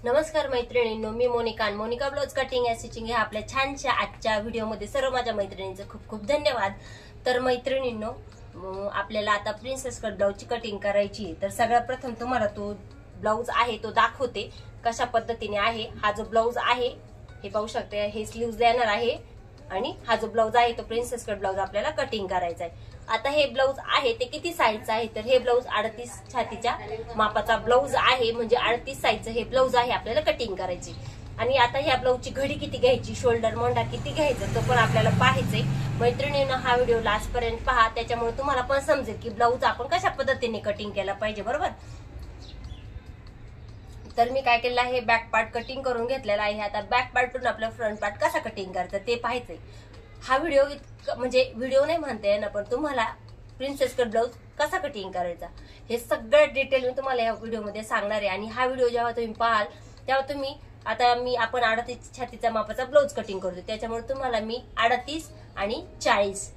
नमस्कार मैत्रिणींनो, मी Monika blouse cutting and stitching ह्या आपल्या छानशा आजच्या व्हिडिओमध्ये सर्व माझ्या मैत्रिणींचं खूप खूप धन्यवाद। तर मैत्रिणींनो, आपल्याला आता प्रिन्सेस कट ब्लाउजची कटिंग करायची। तर सगळ्यात प्रथम तुम्हाला तो ब्लाउज आहे तो दाखवते कशा पद्धतीने आहे। हा जो ब्लाउज आहे हे पाहू शकते, हे स्लीव्ज देणार आहे आणि हा जो ब्लाउज आहे तो प्रिन्सेस कट ब्लाउज आपल्याला कटिंग करायचा आहे। आता हे ब्लाउज आहे ते किती साईजचं आहे, तर हे ब्लाउज 38 छातीच्या मापाचा ब्लाउज आहे, म्हणजे 38 साईजचं हे ब्लाउज आहे आपल्याला कटिंग करायची। आणि आता ह्या ब्लाउजची घडी किती घ्यायची, शोल्डर मोंढा किती घ्यायचं तो पण आपल्याला पाहायचंय। मैत्रिणींनो, हा व्हिडिओ लास्ट पर्यंत पहा, त्याच्यामुळे तुम्हाला पण समजेल की ब्लाउज आपण कशा पद्धतीने कटिंग केला पाहिजे, बरोबर। तर मी काय केलं आहे, बॅक पार्ट कटिंग करून घेतलेला आहे। आता बॅक पार्टून आपला फ्रंट पार्ट कसा कटिंग करायचा ते पाहायचंय। हा व्हिडिओ म्हणजे व्हिडिओ नाही म्हणते ना, पण तुम्हाला प्रिन्सेस कट ब्लाउज कसा कटिंग करायचा हे सगळं डिटेल मी तुम्हाला या व्हिडिओमध्ये सांगणार आहे। आणि हा व्हिडिओ जेव्हा तुम्ही पाहाल तेव्हा तुम्ही आपण 38 छातीचा मापाचा ब्लाउज कटिंग करतो, त्याच्यामुळे तुम्हाला मी 38 आणि 40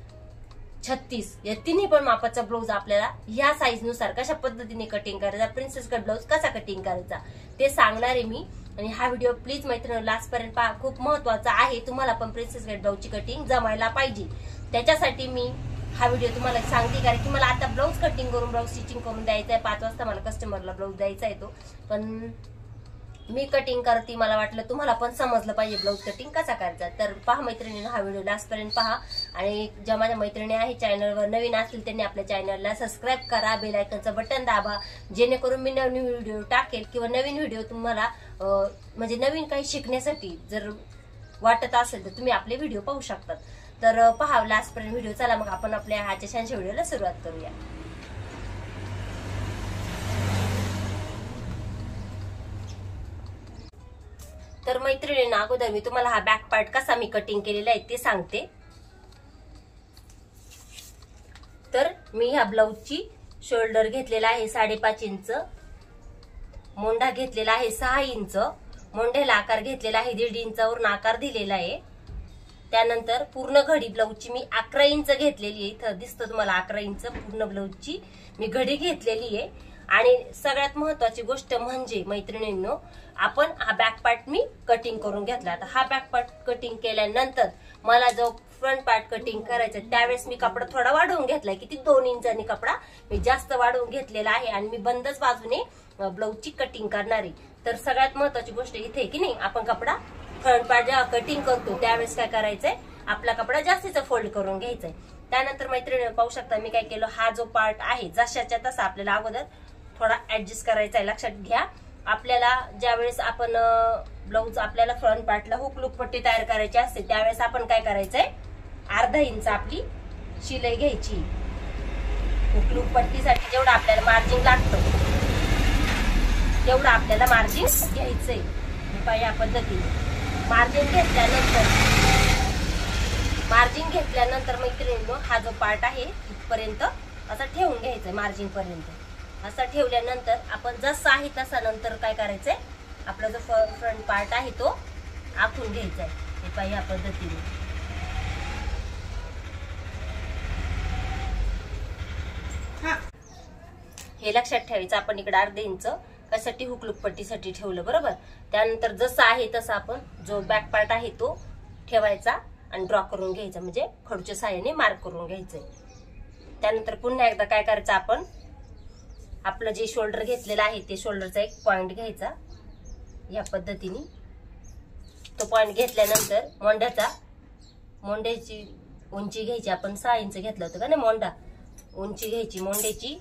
36 या तिन्ही पण मापाचा ब्लाउज आपल्याला या साईज नुसार कशा पद्धतीने कटिंग करायचा, प्रिन्सेस कट ब्लाउज कसा कटिंग करायचा ते सांगणार आहे मी। आणि हा व्हिडिओ प्लीज मैत्रिणी लास्ट पर्यंत पहा, खूप महत्वाचा आहे। तुम्हाला पण प्रिन्सेस कट ब्लाउजची कटिंग जमायला पाहिजे, त्याच्यासाठी मी हा व्हिडिओ तुम्हाला सांगते। कारण की मला आता ब्लाउज कटिंग करून ब्लाउज स्टिचिंग करून द्यायचा आहे, 5 वाजता मला कस्टमरला ब्लाउज द्यायचा आहे तो, पण मी कटिंग करते, मला वाटलं तुम्हाला पण समजलं पाहिजे ब्लाउज कटिंग कसा करायचा। तर पहा मैत्रिणींनो, हा व्हिडिओ लास्ट पर्यंत पहा। आणि ज्या माझ्या मैत्रिणी आहे चॅनलवर नवीन असतील त्यांनी आपल्या चॅनलला सबस्क्राईब करा, बेल आयकॉनचं बटन दाबा, जेणेकरून मी नवीन व्हिडिओ टाकेल किंवा नवीन व्हिडिओ तुम्हाला म्हणजे नवीन काही शिकण्यासाठी जर वाटत असेल तर तुम्ही आपले व्हिडिओ पाहू शकतात। तर पहा लास्ट पर्यंत व्हिडिओ। चला मग आपण आपल्या ह्याच्या छानशा व्हिडिओला सुरुवात करूया। तर मैत्रिणींना अगोदर मी तुम्हाला हा बॅक पार्ट कसा मी कटिंग केलेला आहे ते सांगते। तर मी ह्या ब्लाउजची शोल्डर घेतलेला आहे 5.5 इंच, मोंढा घेतलेला आहे 6 इंच, मोंढ्याला आकार घेतलेला आहे 1.5 इंचावरून आकार दिलेला आहे। त्यानंतर पूर्ण घडी ब्लाउजची मी 11 इंच घेतलेली आहे, इथं दिसतं तुम्हाला 11 इंच पूर्ण ब्लाउजची मी घडी घेतलेली आहे। आणि सगळ्यात महत्वाची गोष्ट म्हणजे मैत्रिणींनो, आपण हा बॅक पार्ट मी कटिंग करून घेतला। आता हा बॅक पार्ट कटिंग केल्यानंतर मला जो फ्रंट पार्ट कटिंग करायचा त्यावेळेस मी कपडा थोडा वाढवून घेतलाय, किती 2 इंचांनी कपडा मी जास्त वाढवून घेतलेला आहे। आणि मी बंदच बाजूने ब्लाउजची कटिंग करणार आहे। तर सगळ्यात महत्वाची गोष्ट इथे की नाही, आपण कपडा फ्रंट पार्ट जेव्हा कटिंग करतो त्यावेळेस काय करायचंय, आपला कपडा जास्तीचा फोल्ड करून घ्यायचाय। त्यानंतर मैत्रिणी पाहू शकता मी काय केलं, हा जो पार्ट आहे जशाच्या तसा आपल्याला अगोदर थोडा ऍडजस्ट करायचा आहे। लक्षात घ्या, आपल्याला ज्यावेळेस आपण ब्लाउज आपल्याला फ्रंट पार्टला हुक लूक पट्टी तयार करायची असते त्यावेळेस आपण काय करायचंय, 1/2 इंच आपली शिलाई घ्यायची। हुक लूक पट्टीसाठी जेवढं आपल्याला मार्जिन लागतं तेवढं आपल्याला मार्जिन घ्यायचंय। या पद्धतीने मार्जिन घेतल्यानंतर मैत्रिणींनो, हा जो पार्ट आहे इथपर्यंत असा ठेवून घ्यायचंय, मार्जिन पर्यंत असा ठेवल्यानंतर आपण जसं आहे तसा नंतर काय करायचंय, आपला जो फ्रंट पार्ट आहे तो आखून घ्यायचा आहे। हे पहा या पद्धतीने हे लक्षात ठेवायचं। आपण इकडे 1/2 इंच कशासाठी, हुक लूक पट्टीसाठी ठेवलं, बरोबर। त्यानंतर जसं आहे तसं आपण जो बॅक पार्ट आहे तो ठेवायचा आणि ड्रॉ करून घ्यायचा, म्हणजे खडूच्या साहाय्याने मार्क करून घ्यायचंय। त्यानंतर पुन्हा एकदा काय करायचं, आपण आपलं जे शोल्डर घेतलेलं आहे ते शोल्डरचा एक पॉइंट घ्यायचा या पद्धतीने। तो पॉइंट घेतल्यानंतर मोंढ्याची उंची घ्यायची, आपण 6 इंच घेतलं होतं का नाही मोंढा, उंची घ्यायची मोंढ्याची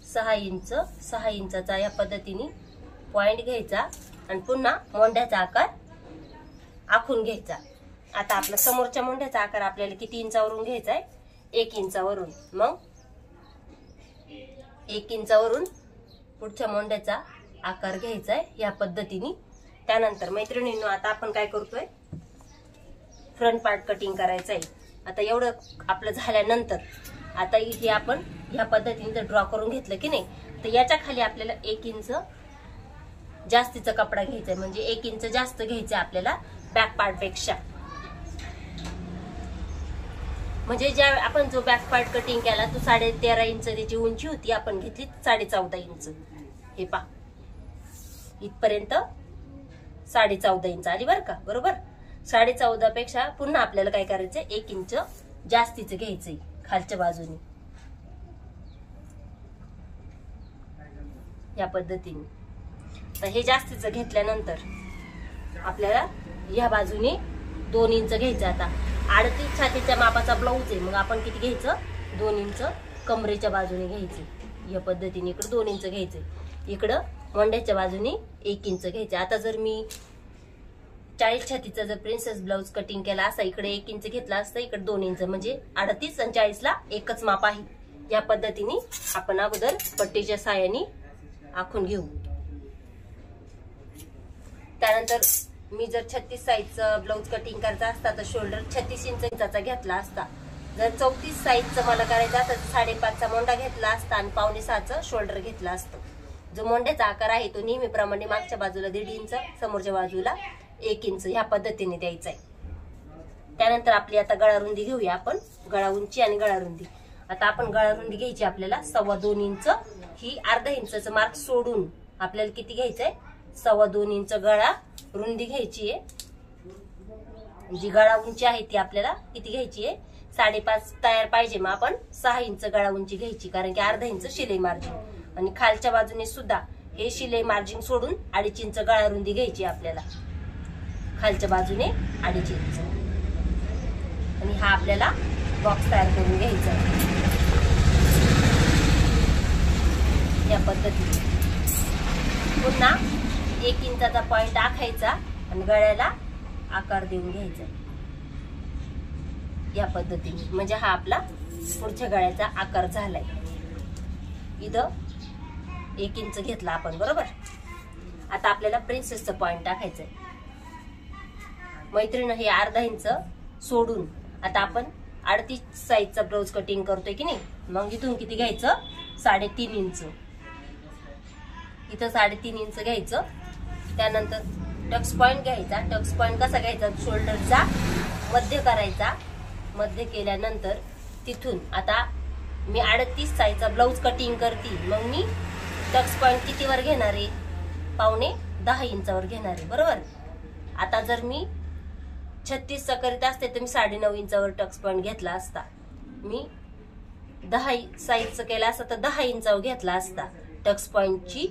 6 इंच, 6 इंचाचा या पद्धतीने पॉइंट घ्यायचा आणि पुन्हा मोंढ्याचा आकार आखून घ्यायचा। आता आपला समोरच्या मोंढ्याचा आकार आपल्याला किती इंचावरून घ्यायचा आहे, 1 इंचावरून। मग 1 इंचावरून पुढच्या मोंढ्याचा आकार घ्यायचा आहे या पद्धतीने। त्यानंतर मैत्रिणींनो, आता आपण काय करतोय, फ्रंट पार्ट कटिंग करायचं आहे। आता एवढं आपलं झाल्यानंतर आता इथे आपण या पद्धतीने जर ड्रॉ करून घेतलं की नाही, तर याच्या खाली आपल्याला 1 इंच जास्तीचा कपडा घ्यायचा आहे, म्हणजे 1 इंच जास्त घ्यायचं आपल्याला बॅक पार्ट पेक्षा। म्हणजे ज्या आपण जो बॅक पार्ट कटिंग केला तो 13.5 इंच त्याची उंची होती, आपण घेतली 14.5 इंच। हे पहा इथपर्यंत 14.5 इंच आली बरं का. बरोबर 14.5 पेक्षा पुन्हा आपल्याला काय करायचं 1 इंच जास्तीचं घ्यायचंय खालच्या बाजूने या पद्धतीने. तर हे जास्तीचं घेतल्यानंतर आपल्याला या बाजूने 2 इंच घ्यायचं. आता 38 छातीच्या मापाचा ब्लाऊज आहे, मग आपण किती घ्यायचं 2 इंच कमरेच्या बाजूने घ्यायचे या पद्धतीने. इकडे 2 इंच घ्यायचे, इकडं मोंड्याच्या बाजूने 1 इंच घ्यायचे. आता जर मी 40 छातीचा जर प्रिन्सेस ब्लाऊज कटिंग केला असता, इकडे 1 इंच घेतला असता, इकडे 2 इंच, म्हणजे 38 आणि 40 ला एकच माप आहे. या पद्धतीने आपण अगोदर पट्टीच्या साहाय्याने आखून घेऊ. त्यानंतर मी जर 36 साईजचं ब्लाऊज कटिंग करायचा असता तर शोल्डर 36 इंचाचा घेतला असता. जर 34 साईजचं मला करायचं असतं तर 5.5चा मोंडा घेतला असता आणि 5.5चं शोल्डर घेतला असतं. जो मोंड्याचा आकार आहे तो नेहमीप्रमाणे मागच्या बाजूला 1.5 इंच, समोरच्या बाजूला 1 इंच ह्या पद्धतीने द्यायचा आहे. त्यानंतर आपली आता गळारुंदी घेऊया आपण, गळा उंची आणि गळारुंदी. आता आपण गळारुंदी घ्यायची आपल्याला 2.25 इंच. ही अर्धा इंचचं मार्क सोडून आपल्याला किती घ्यायचंय 2.25 इंच गळा रुंदी घ्यायची आहे. जी गळा उंची आहे ती आपल्याला किती घ्यायची आहे 5.5 तयार पाहिजे, मग आपण 6 इंच गळा उंची घ्यायची, कारण की अर्धा इंच शिलाई मार्जिन. आणि खालच्या बाजूने सुद्धा हे शिलाई मार्जिन सोडून 2.5 इंच गळा रुंदी घ्यायची आपल्याला, खालच्या बाजूने 2.5 इंच. आणि हा आपल्याला बॉक्स तयार करून घ्यायचा आहे या पद्धतीने. पुन्हा 1 इंचाचा पॉइंट आखायचा आणि गळ्याला आकार देऊन घ्यायचा या पद्धतीने. म्हणजे हा आपला पुढच्या गळ्याचा आकार झालाय. इथं 1 इंच घेतला आपण, बरोबर. आता आपल्याला प्रिन्सेसचं पॉइंट टाकायचंय. मैत्रीण हे अर्धा इंच सोडून आता आपण 38 साईजचा ब्लाऊज कटिंग करतोय की नाही, मग इथून किती घ्यायचं 3.5 इंच. इथं 3.5 इंच घ्यायचं. त्यानंतर टक्स पॉइंट घ्यायचा. टक्स पॉइंट कसा घ्यायचा शोल्डरचा मध्य करायचा. मध्य केल्यानंतर तिथून आता मी 38 साईजचा ब्लाऊज कटिंग करते, मग मी टक्स पॉइंट कितीवर घेणार आहे 9.5 इंचावर घेणार आहे, बरोबर. आता जर मी 36 चा करीत असते तर मी 9.5 इंचावर टक्स पॉइंट घेतला असता. मी 10 साईजचं केला असता तर 10 इंचावर घेतला असता. टक्स पॉइंटची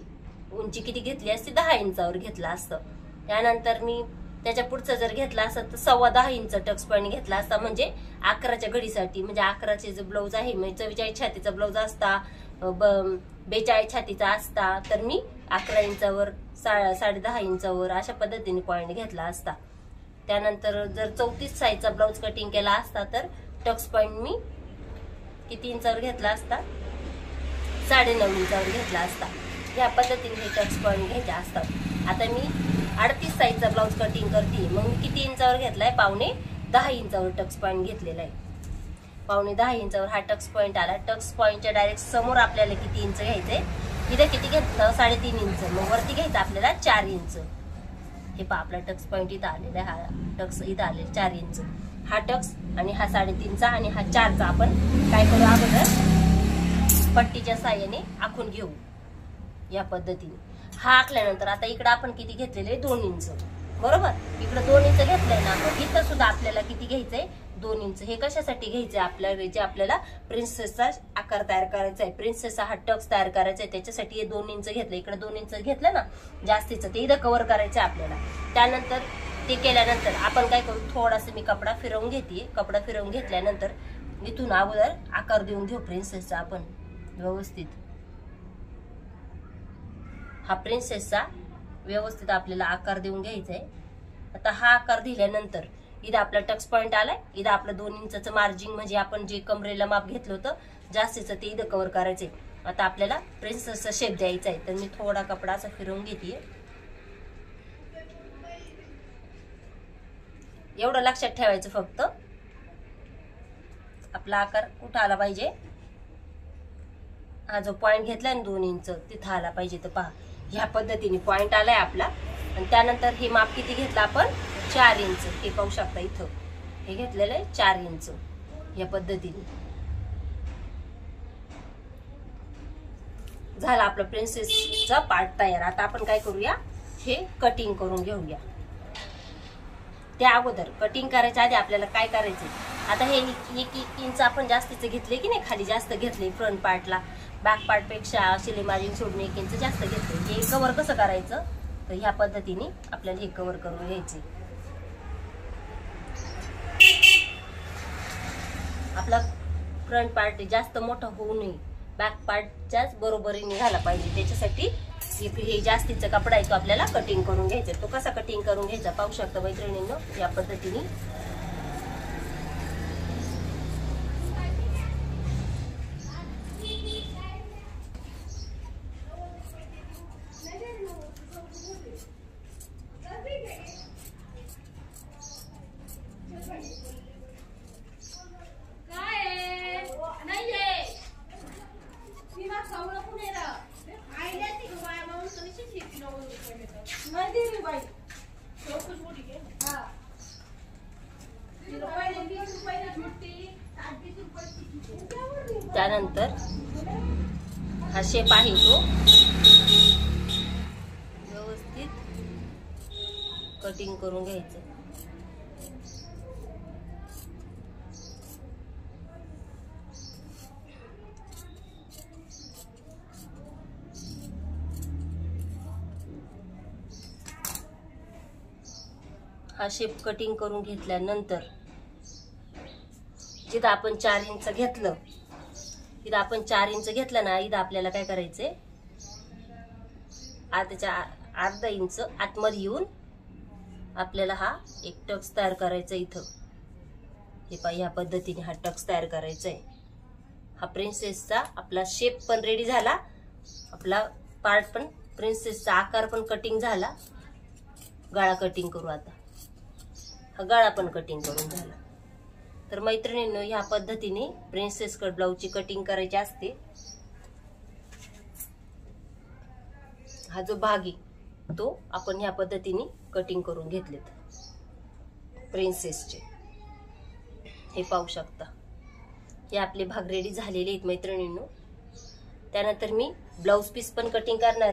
उंची किती घेतली असती 10 इंचावर घेतला असतं. त्यानंतर मी त्याच्या पुढचं जर घेतला असता तर 10.25 इंच टक्स पॉइंट घेतला असता, म्हणजे 11च्या घडीसाठी. म्हणजे 11चे जे ब्लाऊज आहे, म्हणजे 44 छातीचा ब्लाऊज असता, 42 छातीचा असता, तर मी 11 इंचावर 10.5 इंचावर अशा पद्धतीने पॉइंट घेतला असता. त्यानंतर जर 34 साईजचा ब्लाऊज कटिंग केला असता तर टक्स पॉइंट मी किती इंचावर घेतला असता 9.5 इंचावर घेतला असता. या पद्धतीने हे टक्स पॉइंट घ्यायचे असतात. आता मी 38 साईजचा ब्लाऊज कटिंग करते, मग मी किती इंचावर घेतलाय 9.5 इंचावर टक्स पॉइंट घेतलेला आहे. 9.5 इंचावर हा टक्स पॉइंट आला. टक्स पॉइंटच्या डायरेक्ट समोर आपल्याला किती इंच घ्यायचंय, इथे किती घेतलं 3.5 इंच, मग वरती घ्यायचं आपल्याला 4 इंच. हे पहा आपला टक्स पॉइंट इथं आलेला आहे. हा टक्स इथं आलेला 4 इंच. हा टक्स आणि हा 3.5चा आणि हा 4चा आपण काय करू अगोदर पट्टीच्या साहाय्याने आखून घेऊ या पद्धतीने. हा आखल्यानंतर आता इकडे आपण किती घेतलेले 2 इंच, बरोबर. इकडे 2 इंच घेतलंय ना, मग इथं सुद्धा आपल्याला किती घ्यायचंय 2 इंच. हे कशासाठी घ्यायचंय आपल्याला, जे आपल्याला प्रिन्सेसचा आकार तयार करायचा आहे, प्रिन्सेसचा हा टक्स तयार करायचा आहे, त्याच्यासाठी हे 2 इंच घेतलं. इकडे 2 इंच घेतलं ना जास्तीचं, ते इथं कव्हर करायचं आपल्याला. त्यानंतर ते केल्यानंतर आपण काय करू, थोडासा मी कपडा फिरवून घेते. कपडा फिरवून घेतल्यानंतर इथून अगोदर आकार देऊन घेऊ प्रिन्सेसचा आपण व्यवस्थित. हा प्रिन्सेसचा व्यवस्थित आपल्याला आकार देऊन घ्यायचा आहे. आता हा आकार दिल्यानंतर इथं आपला टक्स पॉइंट आलाय. इथं आपलं 2 इंचचं मार्जिन, म्हणजे आपण जे कमरेला माप घेतलं होतं जास्तीचं, ते इथं कव्हर करायचंय. आता आपल्याला प्रिन्सेसचा शेप द्यायचा आहे, तर मी थोडा कपडा असा फिरवून घेते. एवढं लक्षात ठेवायचं फक्त, आपला आकार कुठं आला पाहिजे, हा जो पॉइंट घेतलाय ना 2 इंच तिथं आला पाहिजे. तर पहा ह्या पद्धतीने पॉइंट आलाय आपला. आणि त्यानंतर हे माप किती घेतलं आपण 4 इंच. हे पाहू शकता इथं हे घेतलेलं आहे 4 इंच. या पद्धतीने झाला आपला प्रिन्सेसचा पार्ट तयार. आता आपण काय करूया हे कटिंग करून घेऊया. त्या अगोदर कटिंग करायच्या आधी आपल्याला काय करायचं, आता हे 1 इंच आपण जास्तीचे घेतले की नाही, खाली जास्त घेतले फ्रंट पार्टला, बॅक पार्ट पेक्षा शिलाई मार्जिन सोडून 1 इंच जास्त घेतले. हे कव्हर कसं करायचं, तर ह्या पद्धतीने आपल्याला हे कव्हर करून घ्यायचे. आपला फ्रंट पार्ट जास्त मोठा होऊ नये, बॅक पार्टच्याच बरोबरीने झाला पाहिजे. त्याच्यासाठी हे जास्तीचा कपडा आहे तो आपल्याला कटिंग करून घ्यायचा. तो कसा कटिंग करून घ्यायचा पाहू शकता मैत्रिणींनो, या पद्धतीने. त्यानंतर हा शेप आहे तो व्यवस्थित कटिंग करून घ्यायचं. हा शेप कटिंग करून घेतल्यानंतर जिथं आपण 4 इंच घेतलं, इथं आपण 4 इंच घेतलं ना, इथं आपल्याला काय करायचंय, त्याच्या अर्धा इंच आतमध्ये येऊन आपल्याला हा एक टक्स तयार करायचा. इथं हे पहा, ह्या पद्धतीने हा टक्स तयार करायचा आहे. हा प्रिन्सेसचा आपला शेप पण रेडी झाला, आपला पार्ट पण प्रिन्सेसचा आकार पण कटिंग झाला. गळा कटिंग करू आता. हा गळा पण कटिंग करून झाला. तर मैत्रिणींनो, ह्या पद्धतीने प्रिन्सेस कट ब्लाउजची कटिंग करायची असते. हा जो भाग आहे तो आपण ह्या पद्धतीने कटिंग करून घेतलेत प्रिन्सेसचे. हे पाहू शकता, हे आपले भाग रेडी झालेले आहेत मैत्रिणींनो. त्यानंतर मी ब्लाउज पीस पण कटिंग करणार.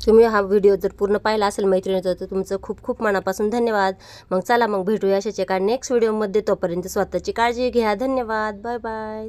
तुम्ही हा व्हिडिओ जर पूर्ण पाहिला असेल मैत्रिणींचा, तर तुमचं खूप खूप मनापासून धन्यवाद. मग चला, मग भेटूया अशाच एका नेक्स्ट व्हिडिओमध्ये. तोपर्यंत स्वतःची काळजी घ्या. धन्यवाद. Bye bye.